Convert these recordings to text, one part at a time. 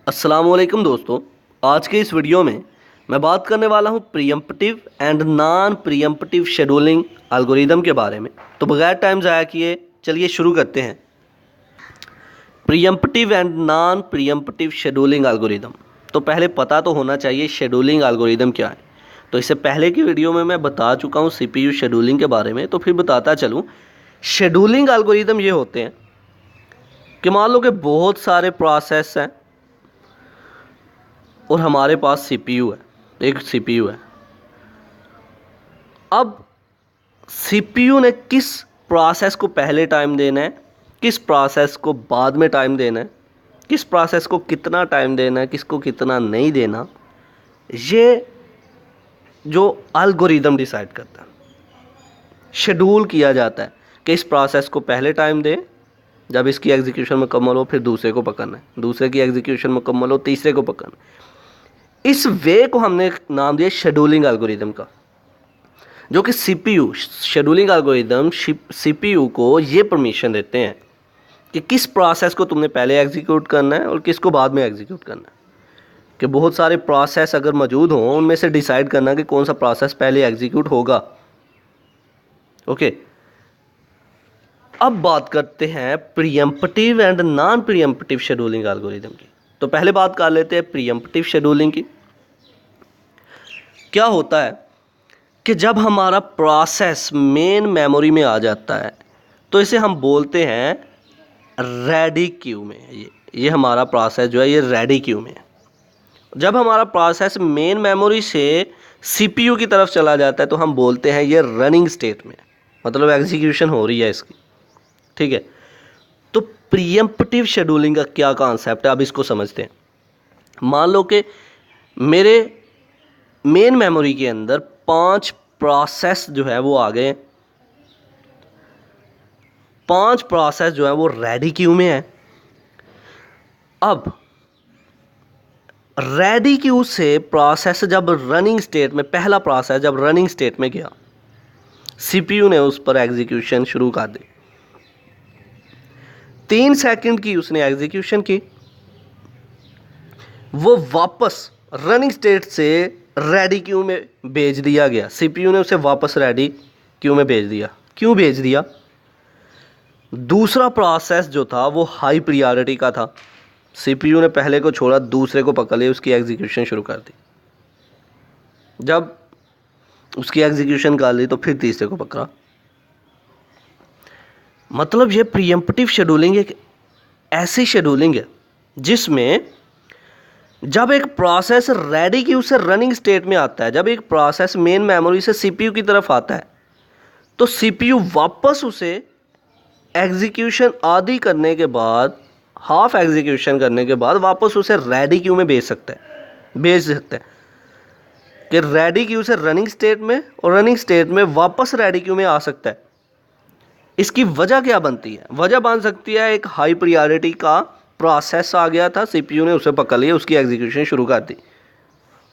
अस्सलामुअलैकुम दोस्तों, आज के इस वीडियो में मैं बात करने वाला हूं pre-emptive and non pre-emptive scheduling algorithm के बारे में। तो बगैर टाइम ज़ाया किए चलिए शुरू करते हैं। Pre-emptive and non pre-emptive scheduling algorithm. तो पहले पता तो होना चाहिए शेड्यूलिंग एल्गोरिदम क्या है। तो इससे पहले की वीडियो में मैं बता चुका हूँ सीपीयू शेड्यूलिंग के बारे में, तो फिर बताता चलूँ। शेड्यूलिंग एल्गोरिदम ये होते हैं कि मान लो कि बहुत सारे प्रोसेस हैं और हमारे पास सीपीयू है, एक सीपीयू है। अब सीपीयू ने किस प्रोसेस को पहले टाइम देना है, किस प्रोसेस को बाद में टाइम देना है, किस प्रोसेस को कितना टाइम देना है, किसको कितना नहीं देना, ये जो एल्गोरिदम डिसाइड करता है। शेड्यूल किया जाता है कि इस प्रोसेस को पहले टाइम दें, जब इसकी एग्जीक्यूशन मुकम्मल हो फिर दूसरे को पकड़ना है, दूसरे की एग्जीक्यूशन मुकम्मल हो तीसरे को पकड़ना है। इस वे को हमने नाम दिया शेड्यूलिंग एल्गोरिदम का, जो कि सीपीयू शेड्यूलिंग एल्गोरिदम सीपीयू को ये परमिशन देते हैं कि किस प्रोसेस को तुमने पहले एग्जीक्यूट करना है और किसको बाद में एग्जीक्यूट करना है। कि बहुत सारे प्रोसेस अगर मौजूद हों, उनमें से डिसाइड करना कि कौन सा प्रोसेस पहले एग्जीक्यूट होगा। ओके, अब बात करते हैं pre-emptive and non pre-emptive scheduling algorithm की। तो पहले बात कर लेते हैं प्रीएम्प्टिव शेड्यूलिंग की। क्या होता है कि जब हमारा प्रोसेस मेन मेमोरी में आ जाता है तो इसे हम बोलते हैं रेडी क्यू में। ये हमारा प्रोसेस जो है ये रेडी क्यू में है। जब हमारा प्रोसेस मेन मेमोरी से सीपीयू की तरफ चला जाता है तो हम बोलते हैं ये रनिंग स्टेट में, मतलब एग्जीक्यूशन हो रही है इसकी। ठीक है, तो प्रीएम्प्टिव शेड्यूलिंग का क्या कॉन्सेप्ट है, अब इसको समझते हैं। मान लो कि मेरे मेन मेमोरी के अंदर 5 प्रोसेस जो है वो आ गए, 5 प्रोसेस जो है वो रेडी क्यू में है। अब रेडी क्यू से प्रोसेस जब रनिंग स्टेट में, पहला प्रोसेस जब रनिंग स्टेट में गया, सीपीयू ने उस पर एग्जीक्यूशन शुरू कर दी। 3 सेकंड की उसने एग्जीक्यूशन की, वो वापस रनिंग स्टेट से रेडी क्यू में भेज दिया गया। सीपीयू ने उसे वापस रेडी क्यू में भेज दिया। क्यों भेज दिया? दूसरा प्रोसेस जो था वो हाई प्रायोरिटी का था। सीपीयू ने पहले को छोड़ा, दूसरे को पकड़ लिया, उसकी एग्जीक्यूशन शुरू कर दी। जब उसकी एग्जीक्यूशन कर ली तो फिर तीसरे को पकड़ा। मतलब ये प्रीएम्प्टिव शेड्यूलिंग एक ऐसी शेड्यूलिंग है जिसमें जब एक प्रोसेस रेडी क्यू से रनिंग स्टेट में आता है, जब एक प्रोसेस मेन मेमोरी से सीपीयू की तरफ आता है, तो सीपीयू वापस उसे एग्जीक्यूशन आदि करने के बाद, हाफ एग्जीक्यूशन करने के बाद वापस उसे रेडी क्यू में भेज सकता है कि रेडी क्यू से रनिंग स्टेट में और रनिंग स्टेट में वापस रेडी क्यू में आ सकता है। इसकी वजह क्या बनती है? वजह बन सकती है एक हाई प्रायोरिटी का प्रोसेस आ गया था, सीपीयू ने उसे पकड़ लिया, उसकी एग्जीक्यूशन शुरू कर दी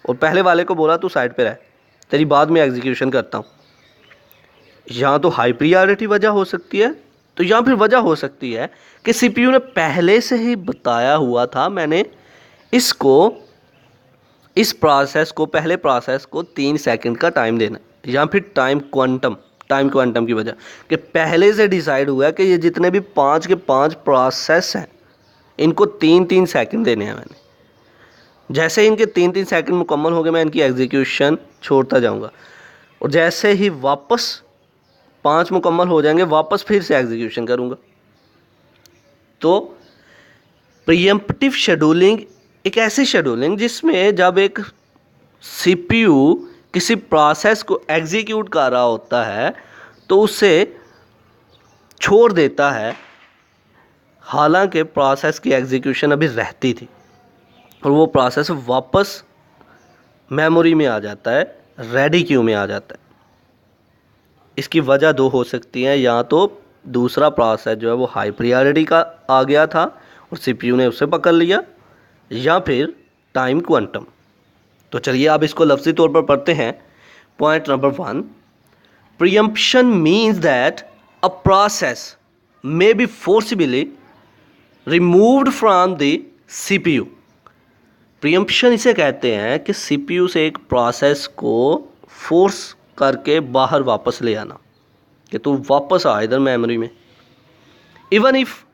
और पहले वाले को बोला तू साइड पे रह, तेरी बाद में एग्जीक्यूशन करता हूँ। यहाँ तो हाई प्रायोरिटी वजह हो सकती है, तो यहाँ फिर वजह हो सकती है कि सीपीयू ने पहले से ही बताया हुआ था, मैंने इस प्रोसेस को, पहले प्रोसेस को 3 सेकंड का टाइम देना। या फिर टाइम क्वांटम की वजह कि पहले से डिसाइड हुआ कि ये जितने भी 5 के 5 प्रोसेस हैं इनको 3-3 सेकंड देने हैं मैंने। जैसे ही इनके 3-3 सेकंड मुकम्मल हो गए मैं इनकी एग्जीक्यूशन छोड़ता जाऊंगा और जैसे ही वापस 5 मुकम्मल हो जाएंगे वापस फिर से एग्जीक्यूशन करूंगा। तो प्रीएम्प्टिव शेड्यूलिंग एक ऐसी शेड्यूलिंग जिसमें जब एक सीपीयू किसी प्रोसेस को एग्जीक्यूट कर रहा होता है तो उसे छोड़ देता है, हालांकि प्रोसेस की एग्जीक्यूशन अभी रहती थी, और वो प्रोसेस वापस मेमोरी में आ जाता है, रेडी क्यू में आ जाता है। इसकी वजह 2 हो सकती हैं, या तो दूसरा प्रोसेस जो है वो हाई प्रायोरिटी का आ गया था और सीपीयू ने उसे पकड़ लिया, या फिर टाइम क्वांटम। तो चलिए अब इसको लफ्ज़ी तौर पर पढ़ते हैं। Point number 1, preemption means that a process may be forcibly removed from the CPU preemption इसे कहते हैं कि सीपीयू से एक प्रोसेस को फोर्स करके बाहर वापस ले आना, कि तू वापस आ इधर मेमोरी में, even if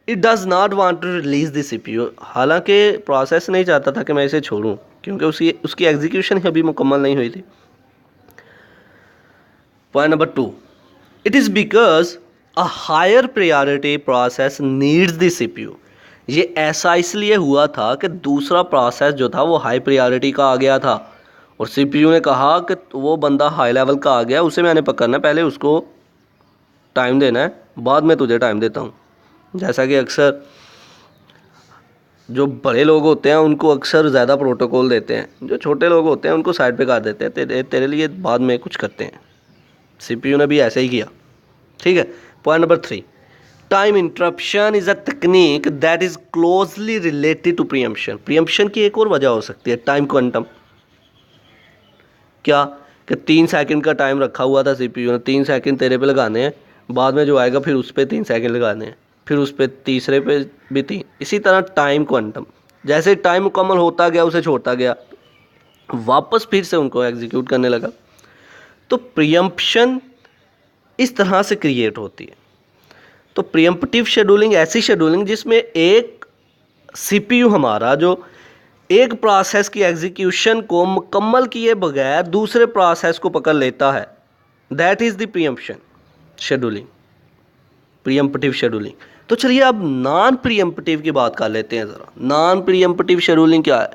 it does not want to release the CPU. हालांकि प्रोसेस नहीं चाहता था कि मैं इसे छोड़ूं, क्योंकि उसकी एग्जीक्यूशन ही अभी मुकम्मल नहीं हुई थी। Point number 2, it is because a higher priority process needs the CPU. ये ऐसा इसलिए हुआ था कि दूसरा प्रोसेस जो था वो हाई प्रायोरिटी का आ गया था, और सीपीयू ने कहा कि वो बंदा हाई लेवल का आ गया, उसे मैंने पकड़ना है, पहले उसको टाइम देना है, बाद में तुझे टाइम देता हूँ। जैसा कि अक्सर जो बड़े लोग होते हैं उनको अक्सर ज़्यादा प्रोटोकॉल देते हैं, जो छोटे लोग होते हैं उनको साइड पे कर देते हैं, तेरे लिए बाद में कुछ करते हैं। सीपीयू ने भी ऐसे ही किया। ठीक है। Point number 3, time interruption is a technique that is closely related to preemption. Preemption की एक और वजह हो सकती है टाइम क्वांटम। क्या कि 3 सेकंड का टाइम रखा हुआ था सीपीयू ने, 3 सेकंड तेरे पे लगाने हैं, बाद में जो आएगा फिर उस पर 3 सेकंड लगाने हैं, फिर उस पर तीसरे पे भी 3। इसी तरह टाइम क्वांटम, जैसे टाइम मुकम्मल होता गया उसे छोड़ता गया, वापस फिर से उनको एग्जीक्यूट करने लगा। तो प्रीएम्पशन इस तरह से क्रिएट होती है। तो प्रीएम्प्टिव शेड्यूलिंग ऐसी शेड्यूलिंग जिसमें एक सीपीयू हमारा जो एक प्रोसेस की एग्जीक्यूशन को मुकम्मल किए बगैर दूसरे प्रोसेस को पकड़ लेता है, that is the preemption scheduling, pre-emptive scheduling. तो चलिए अब नॉन प्रीएम्प्टिव की बात कर लेते हैं ज़रा। नॉन प्रीएम्प्टिव शेड्यूलिंग क्या है?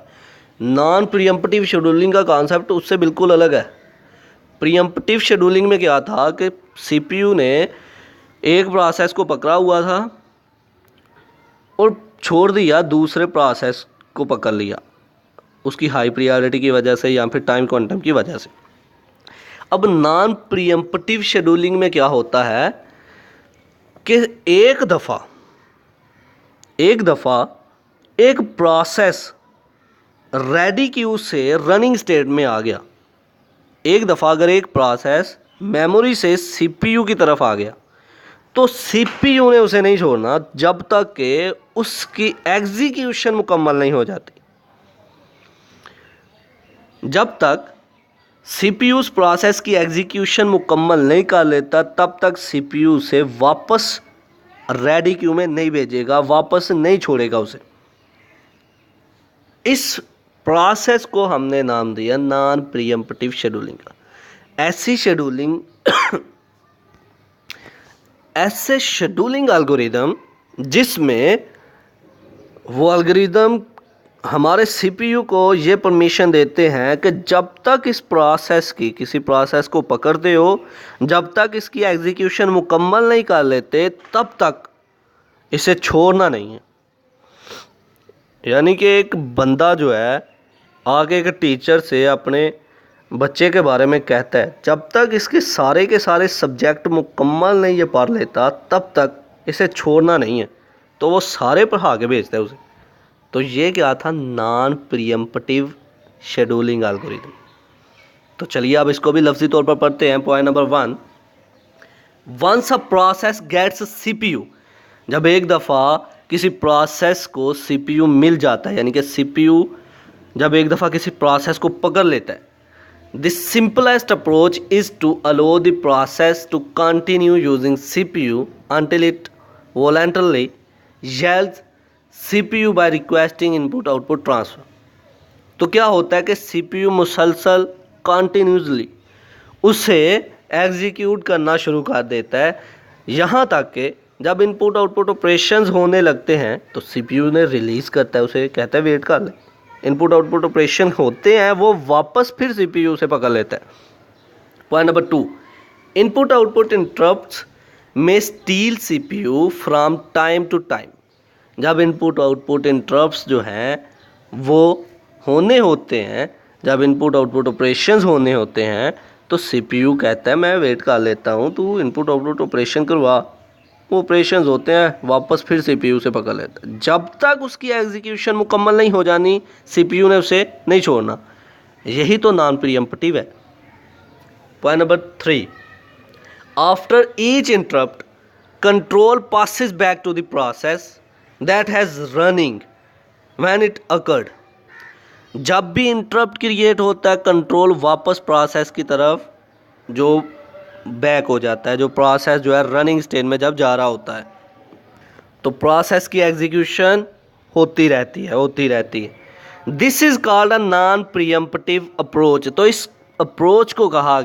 नॉन प्रीएम्प्टिव शेड्यूलिंग का कॉन्सेप्ट उससे बिल्कुल अलग है। प्रीएम्प्टिव शेड्यूलिंग में क्या था कि सीपीयू ने एक प्रोसेस को पकड़ा हुआ था और छोड़ दिया, दूसरे प्रोसेस को पकड़ लिया, उसकी हाई प्रायोरिटी की वजह से या फिर टाइम क्वांटम की वजह से। अब नॉन प्रीएम्प्टिव शेड्यूलिंग में क्या होता है कि एक दफ़ा एक प्रोसेस रेडी क्यू से रनिंग स्टेट में आ गया, एक दफ़ा अगर एक प्रोसेस मेमोरी से सीपीयू की तरफ आ गया तो सीपीयू ने उसे नहीं छोड़ना जब तक कि उसकी एग्जीक्यूशन मुकम्मल नहीं हो जाती। जब तक सीपीयू उस प्रोसेस की एग्जीक्यूशन मुकम्मल नहीं कर लेता तब तक सीपीयू से वापस रेडी क्यू में नहीं भेजेगा, वापस नहीं छोड़ेगा उसे। इस प्रोसेस को हमने नाम दिया नॉन प्रीएम्प्टिव शेड्यूलिंग का। ऐसे शेड्यूलिंग एल्गोरिदम जिसमें वो एल्गोरिदम हमारे सीपीयू को ये परमिशन देते हैं कि जब तक इस प्रोसेस की किसी प्रोसेस को पकड़ते हो, जब तक इसकी एग्जीक्यूशन मुकम्मल नहीं कर लेते तब तक इसे छोड़ना नहीं है। यानी कि एक बंदा जो है आगे के टीचर से अपने बच्चे के बारे में कहता है जब तक इसके सारे के सारे सब्जेक्ट मुकम्मल नहीं ये पढ़ लेता तब तक इसे छोड़ना नहीं है, तो वो सारे पढ़ा के भेजता है उसे। तो ये क्या था? Non pre-emptive scheduling algorithm. तो चलिए अब इसको भी लफ्जी तौर पर पढ़ते हैं। Point number 1, once a process gets CPU, जब एक दफ़ा किसी प्रोसेस को सीपीयू मिल जाता है, यानी कि सीपीयू जब एक दफ़ा किसी प्रोसेस को पकड़ लेता है, the simplest approach is to allow the process to continue using CPU until it voluntarily yields CPU by requesting input output transfer। तो क्या होता है कि CPU मुसलसल कंटिन्यूसली उसे एग्जीक्यूट करना शुरू कर देता है, यहाँ तक कि जब इनपुट आउटपुट ऑपरेशंस होने लगते हैं तो CPU ने रिलीज़ करता है उसे, कहता है वेट कर ले। इनपुट आउटपुट ऑपरेशन होते हैं वो वापस फिर CPU से पकड़ लेता है। Point number 2, input output interrupts में steal CPU from time to time. जब इनपुट आउटपुट इंटरप्ट्स जो हैं वो होने होते हैं, जब इनपुट आउटपुट ऑपरेशंस होने होते हैं तो CPU कहता है मैं वेट कर लेता हूँ, तू इनपुट आउटपुट ऑपरेशन करवा। वो ऑपरेशंस होते हैं वापस फिर CPU से पकड़ लेता है। जब तक उसकी एग्जीक्यूशन मुकम्मल नहीं हो जानी CPU ने उसे नहीं छोड़ना। यही तो नॉन प्रीएम्प्टिव है। Point number 3, after each interrupt control passes back to the process that has running when it occurred। जब भी इंटरप्ट क्रिएट होता है कंट्रोल वापस प्रोसेस की तरफ जो बैक हो जाता है, जो प्रोसेस जो है रनिंग स्टेट में जब जा रहा होता है तो प्रोसेस की एग्जीक्यूशन होती रहती है। This is called a non pre-emptive approach. तो इस अप्रोच को कहा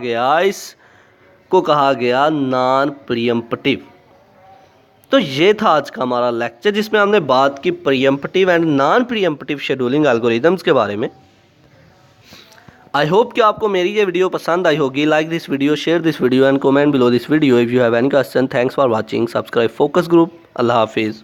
गया नॉन प्रीएम्प्टिव। तो ये था आज का हमारा लेक्चर जिसमें हमने बात की pre-emptive and non pre-emptive scheduling algorithms के बारे में। आई होप कि आपको मेरी ये वीडियो पसंद आई होगी। Like this video, share this video and comment below this video if you have any question. Thanks for watching. Subscribe focus group. अल्लाह हाफिज़।